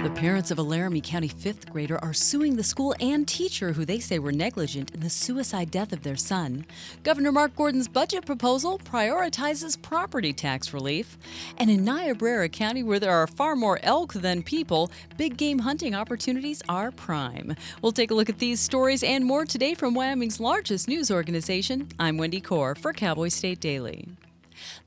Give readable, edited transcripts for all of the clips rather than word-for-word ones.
The parents of a Laramie County fifth grader are suing the school and teacher who they say were negligent in the suicide death of their son. Governor Mark Gordon's budget proposal prioritizes property tax relief. And in Niobrara County, where there are far more elk than people, big game hunting opportunities are prime. We'll take a look at these stories and more today from Wyoming's largest news organization. I'm Wendy Kaur for Cowboy State Daily.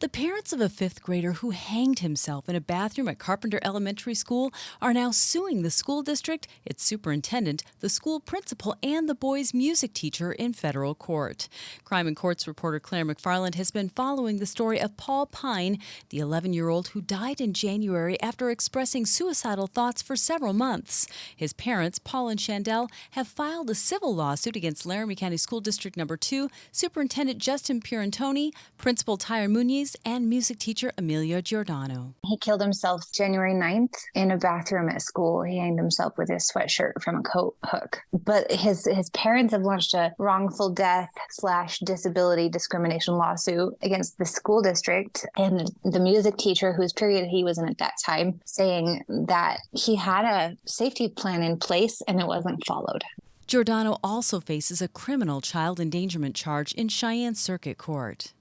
The parents of a fifth grader who hanged himself in a bathroom at Carpenter Elementary School are now suing the school district, its superintendent, the school principal, and the boy's music teacher in federal court. Crime and Courts reporter Claire McFarland has been following the story of Paul Pine, the 11-year-old who died in January after expressing suicidal thoughts for several months. His parents, Paul and Chandel, have filed a civil lawsuit against Laramie County School District No. 2, Superintendent Justin Pirantoni, Principal Tyre Muniz, and music teacher Amelia Giordano. He killed himself January 9th in a bathroom at school. He hanged himself with his sweatshirt from a coat hook. But his parents have launched a wrongful death / disability discrimination lawsuit against the school district and the music teacher whose period he was in at that time, saying that he had a safety plan in place and it wasn't followed. Giordano also faces a criminal child endangerment charge in Cheyenne Circuit Court.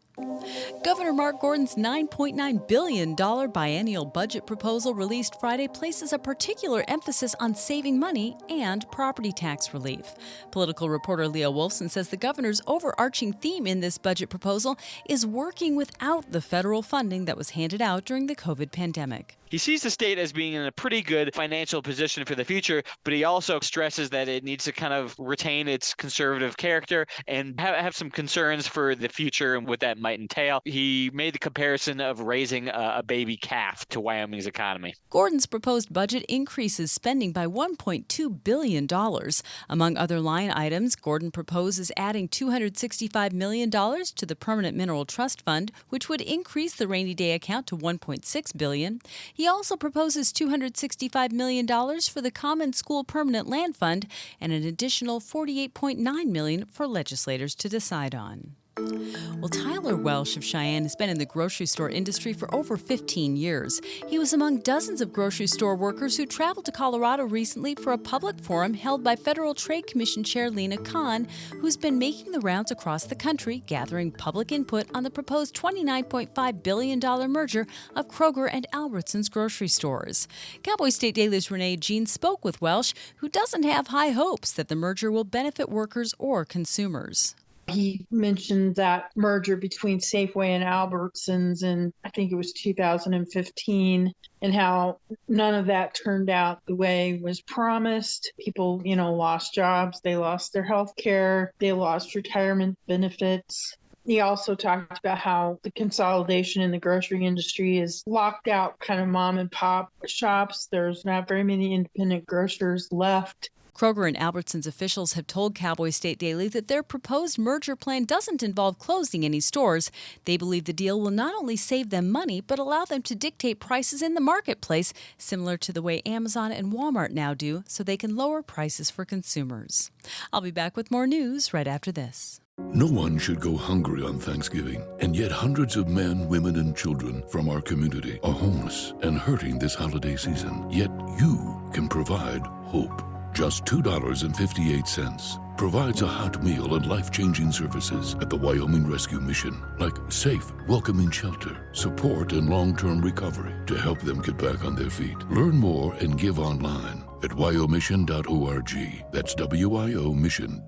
Governor Mark Gordon's $9.9 billion biennial budget proposal released Friday places a particular emphasis on saving money and property tax relief. Political reporter Leah Wolfson says the governor's overarching theme in this budget proposal is working without the federal funding that was handed out during the COVID pandemic. He sees the state as being in a pretty good financial position for the future, but he also stresses that it needs to kind of retain its conservative character and have some concerns for the future and what that might entail. He made the comparison of raising a baby calf to Wyoming's economy. Gordon's proposed budget increases spending by $1.2 billion. Among other line items, Gordon proposes adding $265 million to the Permanent Mineral Trust Fund, which would increase the rainy day account to $1.6 billion. He also proposes $265 million for the Common School Permanent Land Fund and an additional $48.9 million for legislators to decide on. Well, Tyler Welsh of Cheyenne has been in the grocery store industry for over 15 years. He was among dozens of grocery store workers who traveled to Colorado recently for a public forum held by Federal Trade Commission Chair Lena Khan, who's been making the rounds across the country, gathering public input on the proposed $29.5 billion merger of Kroger and Albertsons grocery stores. Cowboy State Daily's Renee Jean spoke with Welsh, who doesn't have high hopes that the merger will benefit workers or consumers. He mentioned that merger between Safeway and Albertsons in, I think it was 2015, and how none of that turned out the way was promised. People, lost jobs, they lost their health care, they lost retirement benefits. He also talked about how the consolidation in the grocery industry is locked out kind of mom and pop shops. There's not very many independent grocers left. Kroger and Albertsons officials have told Cowboy State Daily that their proposed merger plan doesn't involve closing any stores. They believe the deal will not only save them money, but allow them to dictate prices in the marketplace, similar to the way Amazon and Walmart now do, so they can lower prices for consumers. I'll be back with more news right after this. No one should go hungry on Thanksgiving, and yet hundreds of men, women, and children from our community are homeless and hurting this holiday season. Yet you can provide hope. Just $2.58 provides a hot meal and life-changing services at the Wyoming Rescue Mission, like safe, welcoming shelter, support, and long-term recovery to help them get back on their feet. Learn more and give online at wyomission.org. That's wyomission.org.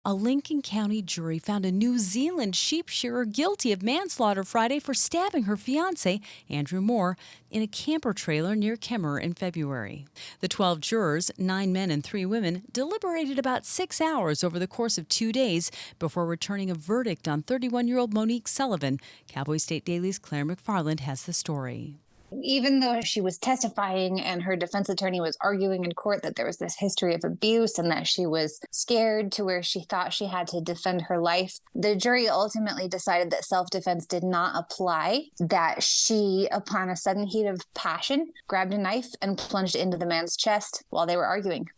A Lincoln County jury found a New Zealand sheep shearer guilty of manslaughter Friday for stabbing her fiancé, Andrew Moore, in a camper trailer near Kemmerer in February. The 12 jurors, 9 men and 3 women, deliberated about 6 hours over the course of 2 days before returning a verdict on 31-year-old Monique Sullivan. Cowboy State Daily's Claire McFarland has the story. Even though she was testifying and her defense attorney was arguing in court that there was this history of abuse and that she was scared to where she thought she had to defend her life, the jury ultimately decided that self-defense did not apply, that she, upon a sudden heat of passion, grabbed a knife and plunged into the man's chest while they were arguing.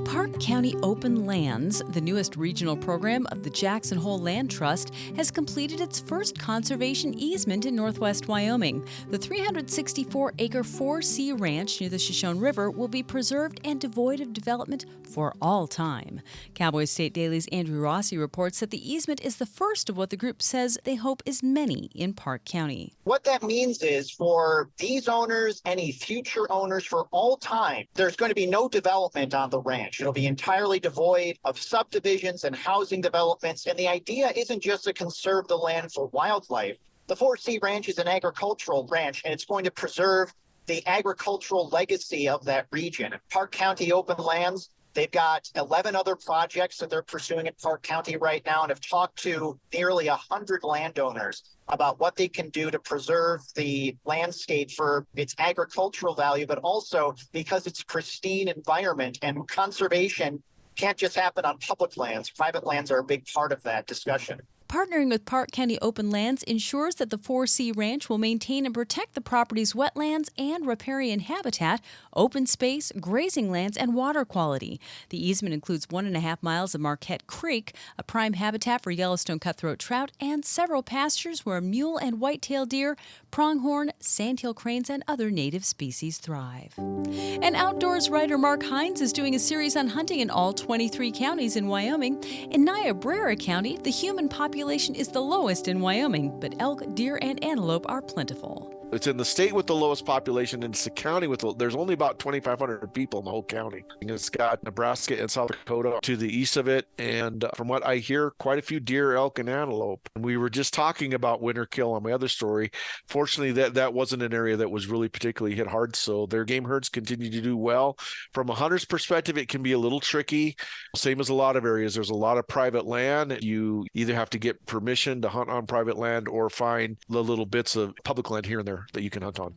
Park County Open Lands, the newest regional program of the Jackson Hole Land Trust, has completed its first conservation easement in northwest Wyoming. The 364-acre 4C ranch near the Shoshone River will be preserved and devoid of development for all time. Cowboy State Daily's Andrew Rossi reports that the easement is the first of what the group says they hope is many in Park County. What that means is for these owners, any future owners for all time, there's going to be no development on the ranch. It'll be entirely devoid of subdivisions and housing developments. And the idea isn't just to conserve the land for wildlife. The 4C Ranch is an agricultural ranch, and it's going to preserve the agricultural legacy of that region. Park County Open Lands, they've got 11 other projects that they're pursuing in Park County right now, and have talked to nearly 100 landowners about what they can do to preserve the landscape for its agricultural value, but also because it's pristine environment, and conservation can't just happen on public lands. Private lands are a big part of that discussion. Partnering with Park County Open Lands ensures that the 4C Ranch will maintain and protect the property's wetlands and riparian habitat, open space, grazing lands, and water quality. The easement includes 1.5 miles of Marquette Creek, a prime habitat for Yellowstone cutthroat trout, and several pastures where mule and white-tailed deer, pronghorn, sandhill cranes, and other native species thrive. And outdoors writer Mark Hines is doing a series on hunting in all 23 counties in Wyoming. In Niobrara County, the human population is the lowest in Wyoming, but elk, deer, and antelope are plentiful. It's in the state with the lowest population, and it's the county with there's only about 2,500 people in the whole county. And it's got Nebraska and South Dakota to the east of it, and from what I hear, quite a few deer, elk, and antelope. And we were just talking about winter kill on my other story. Fortunately, that wasn't an area that was really particularly hit hard, so their game herds continue to do well. From a hunter's perspective, it can be a little tricky. Same as a lot of areas. There's a lot of private land. You either have to get permission to hunt on private land or find the little bits of public land here and there that you can hunt on.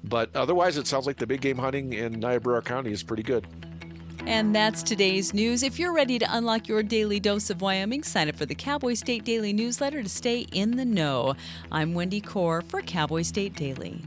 But otherwise, it sounds like the big game hunting in Niobrara County is pretty good. And that's today's news. If you're ready to unlock your daily dose of Wyoming, sign up for the Cowboy State Daily newsletter to stay in the know. I'm Wendy Core for Cowboy State Daily.